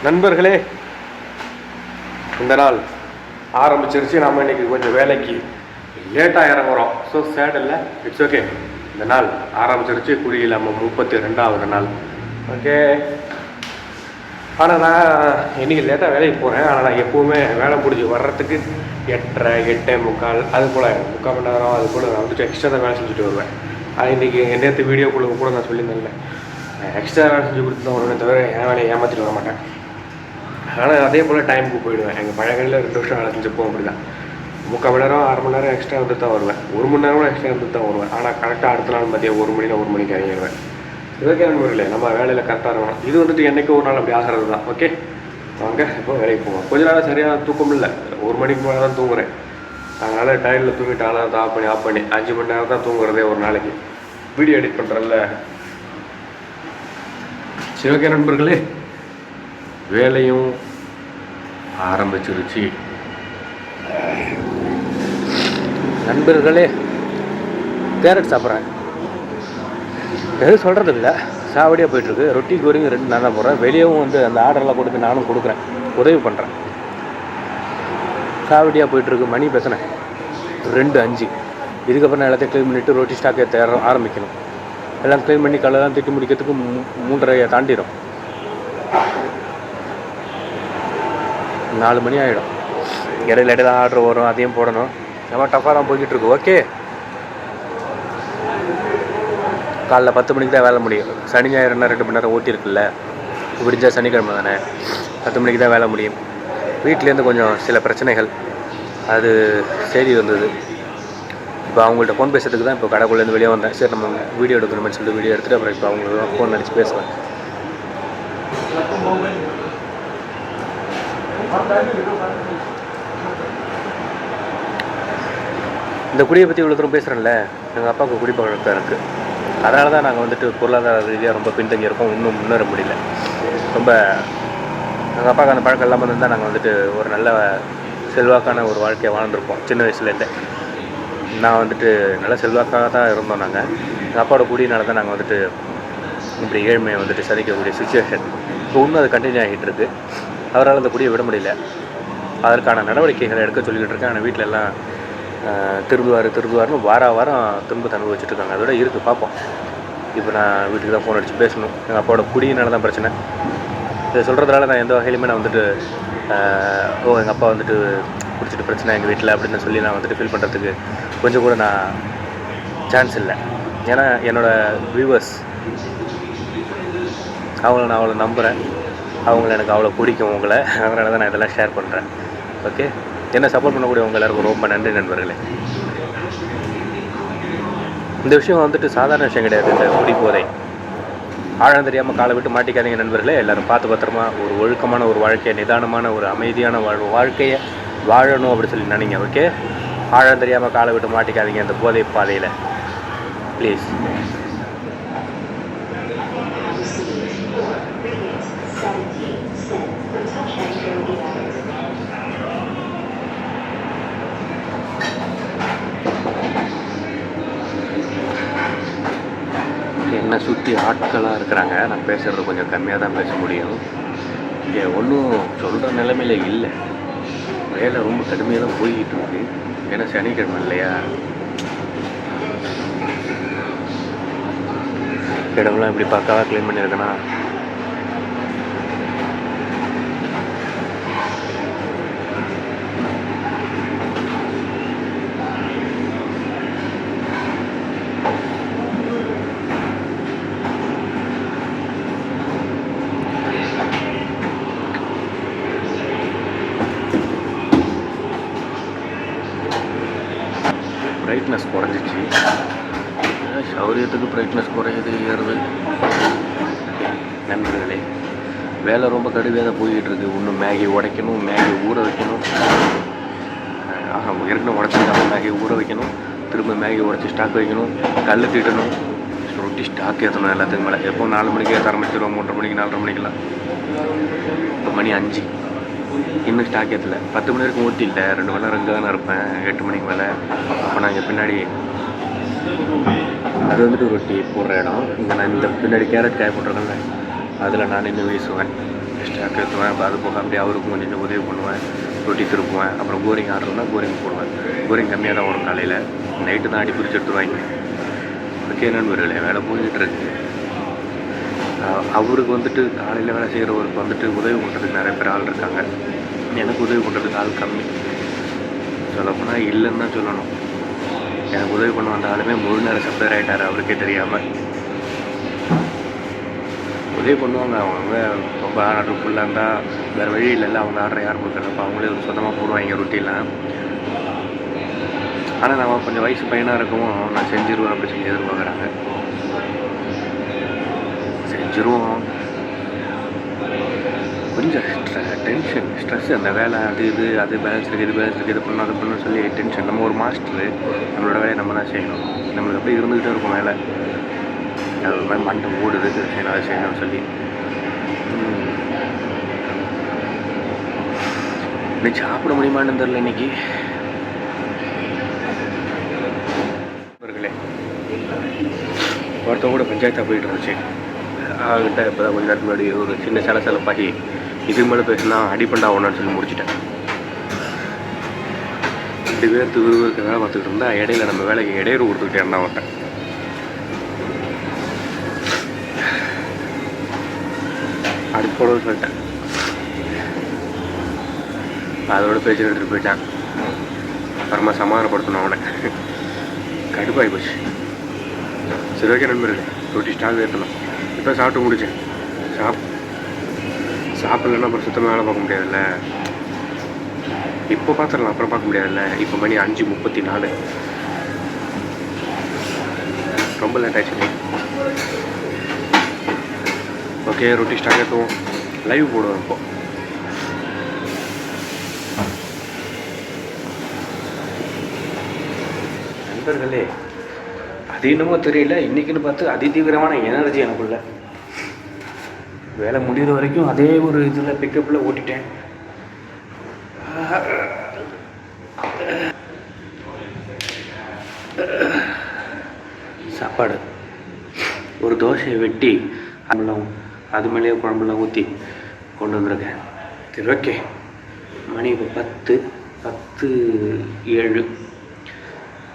நண்பர்களே, இந்த நாள் ஆரம்பிச்சிருச்சு. நாம் இன்றைக்கி கொஞ்சம் வேலைக்கு லேட்டாக இறங்குறோம். ஸோ சேட் இல்லை, இட்ஸ் ஓகே. இந்த நாள் ஆரம்பிச்சிருச்சு. குடியில் நம்ம 32வது நாள். ஓகே. ஆனால் நான் இன்றைக்கி லேட்டாக வேலைக்கு போகிறேன். ஆனால் நான் எப்போவுமே வேலை முடிஞ்சு வர்றதுக்கு 8:30 8:45 அது போல் 3/4 மணி நேரம் அது போல் நான் வந்துட்டு எக்ஸ்ட்ரா தான் வேலை செஞ்சுட்டு வருவேன். அது இன்றைக்கி நேற்று வீடியோக்குள்ளே கூட நான் சொல்லியிருந்தேன்ல, எக்ஸ்ட்ரா வேலை செஞ்சு கொடுத்து தான் வருவேன், தவிர என் வேலையை ஏமாற்றிட்டு வர மாட்டேன். ஆனால் அதே போல் டைமுக்கு போயிடுவேன். எங்கள் பழைய கடையில் 2 வருஷம் வேலை செஞ்சப்போ அப்படி தான் 3/4 மணி நேரம் 1/2 மணி நேரம் எக்ஸ்ட்ரா வந்து தான் வருவேன். 1 மணி நேரம் எக்ஸ்ட்ரா வந்து தான் வருவேன். ஆனால் கரெக்டாக அடுத்த நாள் மதியம் 1 மணிக்கு இறங்கிடுவேன். இதுக்கே நண்பர்களே, நம்ம வேலையில் கரெக்டாக இருக்கணும். இது வந்துட்டு என்றைக்கும் ஒரு நாள் அப்படி ஆகிறது தான். ஓகே, வாங்க இப்போ வேலைக்கு போவோம். கொஞ்ச நாள் சரியான தூக்கம் இல்லை, 1 மணிக்கு மேலே தான் தூங்குறேன். அதனால் டைமில் தூங்கிட்டு அலாரத்தை ஆஃப் பண்ணி 5 மணி நேரம் தான் தூங்குறதே ஒரு நாளைக்கு. வீடியோ எடிட் பண்ணுறேன்ல. சரி, ஓகே நண்பர்களே, வேலையும் ஆரம்பிச்சிருச்சு. நண்பர்களே, கேரட் சாப்பிட்றேன். எதுவும் சொல்கிறது இல்லை, சாவடியாக போயிட்டுருக்கு. ரொட்டி கோரிங்க 2 நான் தான் போடுறேன். வெளியவும் வந்து அந்த ஆர்டரெல்லாம் கொடுத்து நானும் கொடுக்குறேன், உதவி பண்ணுறேன். சாவடியாக போயிட்டுருக்கு. மணி பேசுனேன் 2:05. இதுக்கப்புறம் நான் எல்லாத்தையும் க்ளீன் பண்ணிவிட்டு ரொட்டி ஸ்டாக்கை ஆரம்பிக்கணும். எல்லாம் க்ளீன் பண்ணி கலெல்லாம் திட்டி முடிக்கிறதுக்கு 3:30 தாண்டிடும். 4 மணி ஆகிடும். இடையில தான் ஆர்டர் வரும், அதையும் போடணும். நம்ம டஃப்பாக தான் போய்கிட்டு இருக்கு. ஓகே, காலைல 10 மணிக்கு தான் வேலை முடியும். சனி ஞாயிறுனா 2 மணி நேரம் ஓட்டியிருக்குல்ல, விடிஞ்சால் சனிக்கிழமை தானே, 10 மணிக்கு தான் வேலை முடியும். வீட்டிலேருந்து கொஞ்சம் சில பிரச்சனைகள் அது செய்தி வந்தது. இப்போ அவங்கள்ட்ட ஃபோன் பேசுறதுக்கு தான் இப்போ கடைக்குள்ளேருந்து வெளியே வந்தேன். சரி, நம்ம வீடியோ எடுக்கணும்னு சொல்லிட்டு வீடியோ எடுத்துகிட்டு அப்புறம் இப்போ அவங்களுக்கு ஃபோன் அடித்து பேசுவேன். இந்த குடியை பற்றி இவ்வளோ தூரம் பேசுகிறேன்ல, எங்கள் அப்பாவுக்கு குடிப்பழக்கம் இருக்குது. அதனால தான் நாங்கள் வந்துட்டு பொருளாதார ரீதியாக ரொம்ப பின்தங்கி இருக்கோம். இன்னும் முன்னேற முடியல. ரொம்ப எங்கள் அப்பாவுக்கு அந்த பழக்கம் இல்லாமல் இருந்தால் நாங்கள் வந்துட்டு ஒரு நல்ல செல்வாக்கான ஒரு வாழ்க்கையை வாழ்ந்துருப்போம். சின்ன வயசுலேருந்தே நான் வந்துட்டு நல்ல செல்வாக்காக தான் இருந்தோம். நாங்கள் எங்கள் அப்பாவோட குடியினால தான் நாங்கள் வந்துட்டு இப்படி ஏழ்மையை வந்துட்டு சதிக்கக்கூடிய சுச்சுவேஷன். இப்போ இன்னும் அது கண்டினியூ ஆகிட்டு இருக்குது. அவரால் அந்த குடியை விட முடியல. அதற்கான நடவடிக்கைகளை எடுக்க சொல்லிக்கிட்டு இருக்கேன். ஆனால் வீட்டில் எல்லாம் திருந்துவார்னு வாரம் திரும்ப அனுபவிச்சுட்டு இருக்காங்க. அதோட இருக்குது, பார்ப்போம். இப்போ நான் வீட்டுக்கு தான் ஃபோன் அடித்து பேசணும். எங்கள் அப்பாவோட குடியினால தான் பிரச்சனை. இதை சொல்கிறதுனால நான் எந்த வகையிலுமே நான் வந்துட்டு எங்கள் அப்பா வந்துட்டு குடிச்சிட்டு பிரச்சனை எங்கள் வீட்டில் அப்படின்னு சொல்லி நான் வந்துட்டு ஃபீல் பண்ணுறதுக்கு கொஞ்சம் கூட நான் சான்ஸ் இல்லை. ஏன்னா என்னோடய வியூவர்ஸ் அவங்கள நான் அவ்வளோ நம்புகிறேன். அவங்கள எனக்கு அவ்வளோ பிடிக்கும் உங்களை. அதனால தான் நான் இதெல்லாம் ஷேர் பண்ணுறேன். ஓகே, என்ன சப்போர்ட் பண்ணக்கூடிய உங்கள் எல்லாருக்கும் ரொம்ப நன்றி நண்பர்களே. இந்த விஷயம் வந்துட்டு சாதாரண விஷயம் கிடையாது. இந்த குடிபோதை ஆழம் தெரியாமல் காலை விட்டு மாட்டிக்காதீங்க நண்பர்களே. எல்லோரும் பார்த்து பத்திரமா ஒரு ஒழுக்கமான ஒரு வாழ்க்கையை, நிதானமான ஒரு அமைதியான வாழ்க்கையை வாழணும் அப்படி சொல்லி நினைங்க. ஓகே, ஆழம் தெரியாமல் காலை விட்டு மாட்டிக்காதீங்க இந்த போதை பாதையில் ப்ளீஸ். என்னை சுற்றி ஆட்களாக இருக்கிறாங்க. நான் பேசுகிறது கொஞ்சம் கம்மியாக தான் பேச முடியும். இங்கே ஒன்றும் சொல்கிற நிலைமையில இல்லை. வேலை ரொம்ப கடுமையாக தான் போய்கிட்டு இருக்கு. ஏன்னா சனிக்கிழமை இல்லையா, இடம்லாம் இப்படி பக்காவாக க்ளீன் பண்ணியிருக்கேன்னா பிரைட்னஸ் குறைஞ்சிச்சு. சௌரியத்துக்கு பிரைட்னஸ் குறையுது, ஏறுது. நண்பர்களே, வேலை ரொம்ப கடுமையாக தான் போய்கிட்டு இருக்குது. இன்னும் மேகி உடைக்கணும், மேகி ஊற வைக்கணும். ஏற்கனவே உடச்சிருக்காங்க, மேகி ஊற வைக்கணும், திரும்ப மேகி உடச்சி ஸ்டாக் வைக்கணும், கல் தீட்டணும், ரொட்டி ஸ்டாக் ஏற்றணும். எல்லாத்துக்கு மேலே எப்போ 4 மணிக்கு ஏற்ற ஆரம்பிச்சிடுவோம். 3:30 மணிக்கு 4:30 மணிக்கெலாம். இப்போ மணி 5, இன்னும் ஸ்டாக் ஏற்றலை. 10 மணி வரைக்கும் ஊற்றி இல்லை. 2 மணி நேரம் இங்கே தானே இருப்பேன், 8 மணிக்கு மேலே. அப்போ நான் இங்கே பின்னாடி அது வந்துட்டு ரொட்டி போடுற இடம். இங்கே நான் இந்த பின்னாடி கேரட் காய போட்டிருக்கேன்ல, அதில் நான் இன்னும் வீசுவேன். சாக்கு ஏற்றுவேன். அது போக அப்படியே அவருக்கும் கொஞ்சம் உதவி பண்ணுவேன். ரொட்டி திருப்புவேன். அப்புறம் போரிங் ஆர்டர்னா போரிங் போடுவேன். போரிங் கம்மியாக தான் வரும் காலையில். நைட்டு தான் அடி பிடிச்சி எடுத்துருவாங்க. அதுக்கே நண்பர்களே வேலை போய்கிட்டுருக்கு. அவருக்கு வந்துட்டு காலையில் வேலை செய்கிறவருக்கு வந்துட்டு உதவி பண்ணுறதுக்கு நிறைய பேர் ஆள் இருக்காங்க. எனக்கு உதவி பண்ணுறதுக்கு ஆள் கம்மி. சொல்லப்போனால் இல்லைன்னு தான் சொல்லணும். எனக்கு உதவி பண்ண வந்த ஆளுமே முழு நேரம் சப்ளையர் ஆகிட்டார் அவருக்கே தெரியாமல். உதவி பண்ணுவாங்க அவங்க. ரொம்ப ஆர்டர் ஃபுல்லாக இருந்தால் வேறு வழி இல்லைல்ல, அவங்க ஆர்டர் யார் கொடுக்குறப்ப அவங்களே சொந்தமாக போடுவாங்க ரொட்டிலாம். ஆனால் நான் கொஞ்சம் வயசு பையனாக இருக்கவும் நான் செஞ்சிருவேன் அப்படி சொல்லி எதிர்பார்க்குறாங்க. செஞ்சிருவோம். கொஞ்சம் டென்ஷன் ஸ்ட்ரெஸ், அந்த வேலை அது பேலன்ஸ் இருக்குது, இது பேலன்ஸ் இருக்குது, இது பண்ணணும் அது பண்ணணும்னு சொல்லி டென்ஷன். நம்ம ஒரு மாஸ்டரு, நம்மளோட வேலையை நம்ம தான் செய்யணும். நம்மளுக்கு அப்படியே இருந்துக்கிட்டே இருக்கும் வேலை. அது ஒரு மாதிரி மண்டை ஓடுது, இது செய்யணும் அது செய்யணும்னு சொல்லி. இன்னைக்கு சாப்பிட முடியுமான்னு தெரில. இன்னைக்கு ஒருத்த கூட பஞ்சாயத்தாக போயிட்டு இருந்துச்சு. அவங்ககிட்ட இப்போ தான் கொஞ்ச நேரத்துக்கு முன்னாடி ஒரு சின்ன சலசலப்பாகி இதுக்கு மேலே பேசினா அடிப்பண்டா ஒன்றான்னு சொல்லி முடிச்சிட்டேன். 2 பேர் விறுவிறுக்க வேலை பார்த்துக்கிட்டு இருந்தால் இடையில நம்ம வேலைக்கு இடையூறு கொடுத்துக்கிட்டே இருந்தால் அவன்கிட்ட. அடிப்போட சொல்லிட்டேன். அதோட பேச்சு எடுத்துகிட்டு போயிட்டான். அப்புறமா சமாதானப்படுத்தணும் அவனை. கடுப்பாகி போச்சு. சரி ஓகே நண்பர்களே, ரொட்டி ஸ்டாக் ஏற்றணும். இப்போ சாப்பிட்டு முடிச்சேன். சாப்பிட்லன்னா அப்புறம் சுத்தமாக வேலை பார்க்க முடியாதுல்ல. இப்போ பார்த்துடலாம், அப்புறம் பார்க்க முடியாதுல்ல. இப்போ மணி 5:34. ரொம்ப லேட் ஆயிடுச்சு. ஓகே, ரொட்டி ஸ்டாக் ஏற்றுவோம். லைவ் போடுவோம். இப்போ நண்பர்களே, அது என்னமோ தெரியல, இன்றைக்கின்னு பார்த்து அதிதீவிரமான எனர்ஜி எனக்குள்ள. வேலை முடிகிற வரைக்கும் அதே ஒரு இதில் பிக்கப்பில் ஓட்டிட்டேன். சாப்பாடு ஒரு தோசையை வெட்டி அது மேலேயே குழம்புலாம் ஊற்றி கொண்டு வந்திருக்கேன். சரி ஓகே, மணி இப்போ 10:07.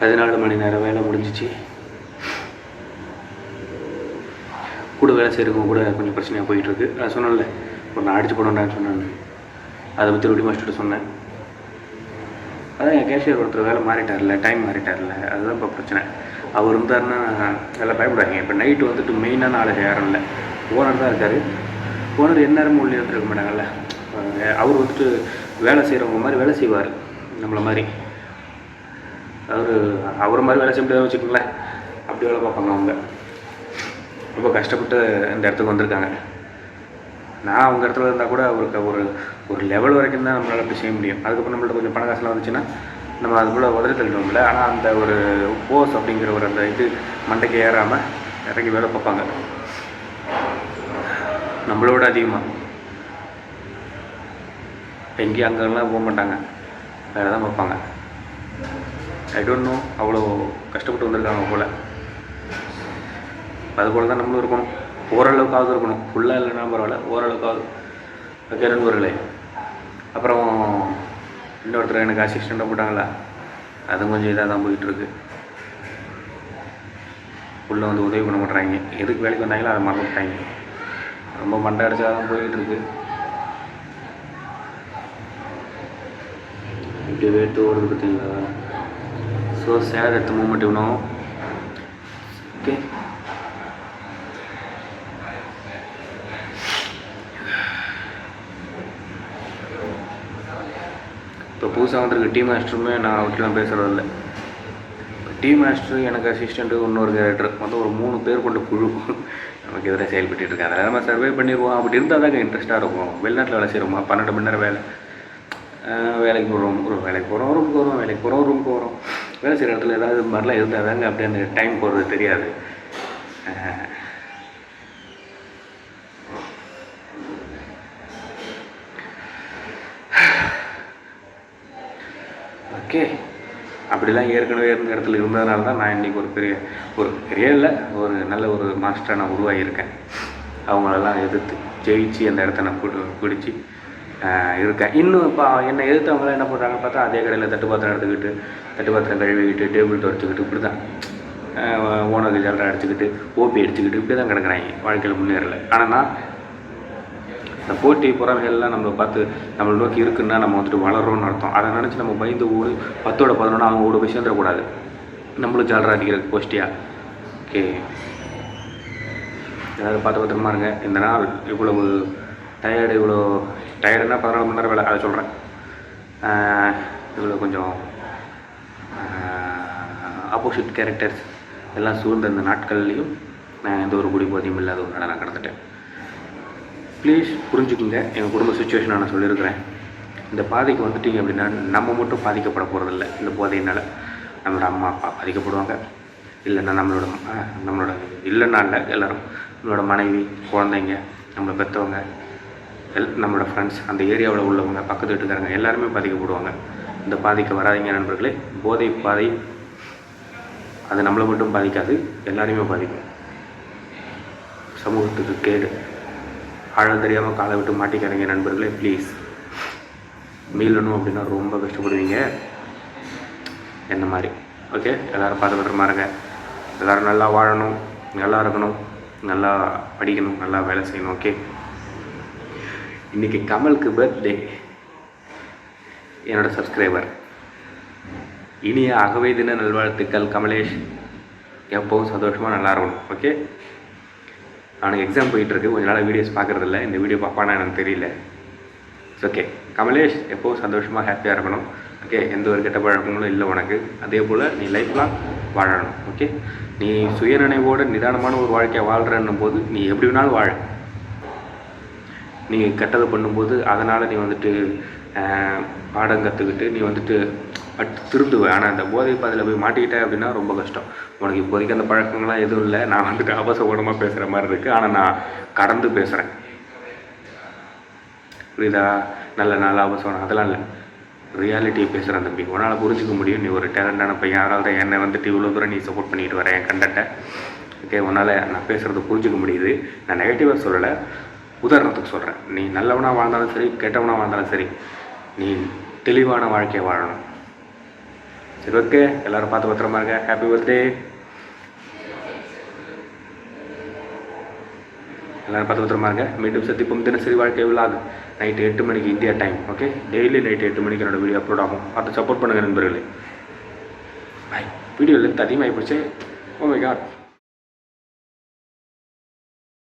14 மணி நேரம் வேலை முடிஞ்சிச்சு. கூட வேலை செய்கிறவங்க கூட கொஞ்சம் பிரச்சனையாக போயிட்டுருக்கு. நான் சொன்னேன்ல, ஒரு நான் அடிச்சு போடணுன்னு சொன்னேன். அதை பற்றி ரொட்டி மாஸ்டர்கிட்ட சொன்னேன். அதான் என் கேஷியர் ஒருத்தர் வேலை மாறிட்டார்ல, டைம் மாறிட்டார்ல, அதுதான் இப்போ பிரச்சனை. அவர் இருந்தாருன்னா நல்லா பயப்படாதீங்க. இப்போ நைட்டு வந்துட்டு மெயினான ஆளுங்க யாரும் இல்லை, ஓனர் தான் இருக்கார். ஓனர் எந்நேரமும் உள்ளே இருந்துருக்க மாட்டாங்கல்ல. அவர் வந்துட்டு வேலை செய்கிறவங்க மாதிரி வேலை செய்வார், நம்மளை மாதிரி. அவரை மாதிரி வேலை செய்ய முடியாதுன்னு வச்சுக்கோங்களேன். அப்படி வேலை பார்ப்பாங்க அவங்க. ரொம்ப கஷ்டப்பட்டு இந்த இடத்துக்கு வந்திருக்காங்க. நான் அவங்க இடத்துல இருந்தால் கூட அவருக்கு ஒரு லெவல் வரைக்கும் தான் நம்மளால் அப்படி செய்ய முடியும். அதுக்கப்புறம் நம்மள்ட்ட கொஞ்சம் பண காசுலாம் வந்துச்சுன்னா நம்ம அது போல் உதறி தள்ளிடுவோம்ல. ஆனால் அந்த ஒரு போஸ் அப்படிங்கிற ஒரு அந்த இது மண்டைக்கு ஏறாமல் இறங்கி வேலை பார்ப்பாங்க நம்மளோட அதிகமாக. எங்கேயும் அங்கெல்லாம் போக மாட்டாங்க, வேலை தான் பார்ப்பாங்க. ஐ டோன்ட் நோ, அவ்வளோ கஷ்டப்பட்டு வந்திருக்காங்க போல். அதுபோல் தான் நம்மளும் இருக்கணும். ஓரளவுக்காவது இருக்கணும், ஃபுல்லாக இல்லைன்னா பரவாயில்ல, ஓரளவுக்காவது. ஓகே நண்பர்களே, அப்புறம் இன்னொருத்தர் எனக்கு அசிஸ்டண்ட்டாக போட்டாங்களா, அது கொஞ்சம் இதாக தான் போயிட்டுருக்கு. உள்ளே வந்து உதவி பண்ண மாட்டேறாங்க. எதுக்கு வேலைக்கு வந்தாங்களோ அதை மறந்து விட்டாங்க. ரொம்ப மண்டை அடிச்சா தான் போயிட்டுருக்கு. இப்படி வேட்டு ஓடுறது பார்த்தீங்களா? So sad at the moment okay. ஓகே, இப்போ புதுசாக வந்துருக்கு டீம் மாஸ்டருமே நான் அவர்கிட்டலாம் பேசுகிறதில்ல. இப்போ டீம் மாஸ்டர், எனக்கு அசிஸ்டண்ட்டு, இன்னொரு கேரக்டர், மொத்தம் ஒரு 3 பேர் கொண்ட குழு நமக்கு எதிராக செயல்பட்டு இருக்காங்க. அதெல்லாம் நம்ம சர்வே பண்ணிடுவோம். அப்படி இருந்தால் தாங்க இன்ட்ரெஸ்ட்டாக இருக்கும். வெளிநாட்டில் வேலை செய்கிறோமா, 12 மணி நேரம் வேலை, வேலைக்கு போகிறோம், வேலைக்கு போகிறோம், ரூமுக்கு வரோம், வேலைக்கு போகிறோம், ரூமுக்கு வரோம். வேலை செய்கிற இடத்துல ஏதாவது மாதிரிலாம் இருந்தால் தாங்க அப்படியே அந்த டைம் போகிறது தெரியாது. ஓகே, அப்படிலாம் ஏற்கனவே இருந்த இடத்துல இருந்ததுனால தான் நான் இன்றைக்கி ஒரு பெரிய இல்லை, ஒரு நல்ல ஒரு மாஸ்டரை நான் உருவாகியிருக்கேன் அவங்களெல்லாம் எதிர்த்து. ஜெயிச்சு அந்த இடத்த நான் பிடிச்சி இருக்கேன். இன்னும் இப்போ என்னை எதிர்த்தவங்களாம் என்ன பண்ணுறாங்கன்னு பார்த்தா அதே கடையில் தட்டு பாத்திரம் எடுத்துக்கிட்டு தட்டு பாத்திரம் கழுவிக்கிட்டு டேபிள் துடைச்சிக்கிட்டு இப்படி தான் ஓனருக்கு ஜல்லரை அடிச்சுக்கிட்டு ஓபி அடிச்சுக்கிட்டு இப்படி தான் கிடக்குறாங்க, வாழ்க்கையில் முன்னேறலை. ஆனால் நான் இந்த போட்டி பொறாமைகள்லாம் நம்மளை பார்த்து நம்மளை நோக்கி இருக்குன்னா நம்ம வந்துட்டு வளரோன்னு அர்த்தம். அதை நினச்சி நம்ம பயந்து ஓடு 10ஓட 11 அவங்க ஓட போய் சேர்ந்துடக்கூடாது. நம்மளும் ஜல்லரை அடிக்கிறதுக்கு போஸ்டியா. ஓகே, ஏதாவது பார்த்து பத்திரமா இருங்க. இந்த நாள் இவ்வளவு இவ்வளோ டயர்டுன்னா 14 மணி நேரம் வேலை, அதை சொல்கிறேன். இவ்வளோ கொஞ்சம் ஆப்போசிட் கேரக்டர்ஸ் எல்லாம் சூழ்ந்த இந்த நாட்கள்லேயும் நான் எந்த ஒரு குடிபோதையும் இல்லாத ஒரு நாளை நான் கடந்துட்டேன். ப்ளீஸ் புரிஞ்சுக்குங்க, எங்கள் குடும்ப சுச்சுவேஷனை நான் சொல்லியிருக்கிறேன். இந்த பாதைக்கு வந்துட்டீங்க அப்படின்னா நம்ம மட்டும் பாதிக்கப்பட போகிறதில்ல. இந்த போதையினால் நம்மளோட அம்மா அப்பா பாதிக்கப்படுவாங்க, இல்லைன்னா நம்மளோட இல்லைன்னா இல்லை எல்லோரும், நம்மளோட மனைவி, குழந்தைங்க, நம்மளை பெற்றவங்க, நம்மளோட ஃப்ரெண்ட்ஸ், அந்த ஏரியாவில் உள்ளவங்க, பக்கத்து வீட்டுக்காரங்க எல்லாருமே பாதிக்கப்படுவாங்க. இந்த பாதிக்க வராதிங்க நண்பர்களே. போதை பாதை அது நம்மளை மட்டும் பாதிக்காது, எல்லாரையுமே பாதிக்கும். சமூகத்துக்கு கேடு. ஆழம் தெரியாமல் காலை விட்டு மாட்டிக்காதீங்க நண்பர்களே, ப்ளீஸ். மீளணும் அப்படின்னா ரொம்ப கஷ்டப்படுவீங்க என்ன மாதிரி. ஓகே, எல்லோரும் பார்த்து பத்திரமா இருங்க. எல்லோரும் நல்லா வாழணும், நல்லா இருக்கணும், நல்லா படிக்கணும், நல்லா வேலை செய்யணும். ஓகே, இன்றைக்கி கமலுக்கு பர்த்டே. என்னோடய சப்ஸ்கிரைபர், இனிய அகவை தின நல்வாழ்த்துக்கள் கமலேஷ். எப்போவும் சந்தோஷமாக நல்லா இருக்கணும். ஓகே, அவனுக்கு எக்ஸாம் போயிட்டுருக்கு, கொஞ்ச நாள் வீடியோஸ் பார்க்குறதில்ல. இந்த வீடியோ பார்ப்பானா எனக்கு தெரியல. ஓகே கமலேஷ், எப்போவும் சந்தோஷமாக ஹாப்பியாக இருக்கணும். ஓகே, எந்த ஒரு கெட்ட பழக்கங்களும் இல்லை உனக்கு. அதே போல் நீ லைஃப்லாம் வாழணும். ஓகே, நீ சுயநினைவோடு நிதானமான ஒரு வாழ்க்கையை வாழ்கிறன்னும் போது நீ எப்படி வேணாலும் வாழ. நீ கெட்டதை பண்ணும்போது அதனால் நீ வந்துட்டு பாடம் கற்றுக்கிட்டு நீ வந்துட்டு திருந்துவ. ஆனால் அந்த போதை பாதையில் போய் மாட்டிக்கிட்டே அப்படின்னா ரொம்ப கஷ்டம். உனக்கு இப்போதைக்கு அந்த பழக்கங்கள்லாம் எதுவும் இல்லை. நான் வந்துட்டு ஆபாசகூடமாக பேசுகிற மாதிரி இருக்குது, ஆனால் நான் கடந்து பேசுகிறேன். புரியுதா? நல்ல ஆபாசம் அதெல்லாம் இல்லை, ரியாலிட்டியை பேசுகிறேன் தம்பி. உன்னால் புரிஞ்சிக்க முடியும். நீ ஒரு டேலண்டான பையன், அதனால தான் என்னை வந்துட்டு இவ்வளோ தூரம் நீ சப்போர்ட் பண்ணிட்டு வரேன் என் கண்டென்ட்டை. ஓகே, உன்னால் நான் பேசுகிறத புரிஞ்சிக்க முடியுது. நான் நெகட்டிவாக சொல்லலை, உதாரணத்துக்கு சொல்கிறேன். நீ நல்லவனாக வாழ்ந்தாலும் சரி, கெட்டவனாக வாழ்ந்தாலும் சரி, நீ தெளிவான வாழ்க்கையை வாழணும். சரி, ஓகே, எல்லோரும் பார்த்து பத்திரமா இருங்க. Happy birthday. எல்லோரும் பார்த்து பத்திரமா இருங்க. மீண்டும் சந்திப்போம். தினசரி வாழ்க்கை விழாது நைட்டு 8 மணிக்கு India time. Okay, daily night 8 மணிக்கு என்னோடய வீடியோ அப்லோட் ஆகும். பார்த்து சப்போர்ட் பண்ணுங்கள் நண்பர்களே. பாய். வீடியோ லென்த் அதிகமாகி போச்சு. Oh my God.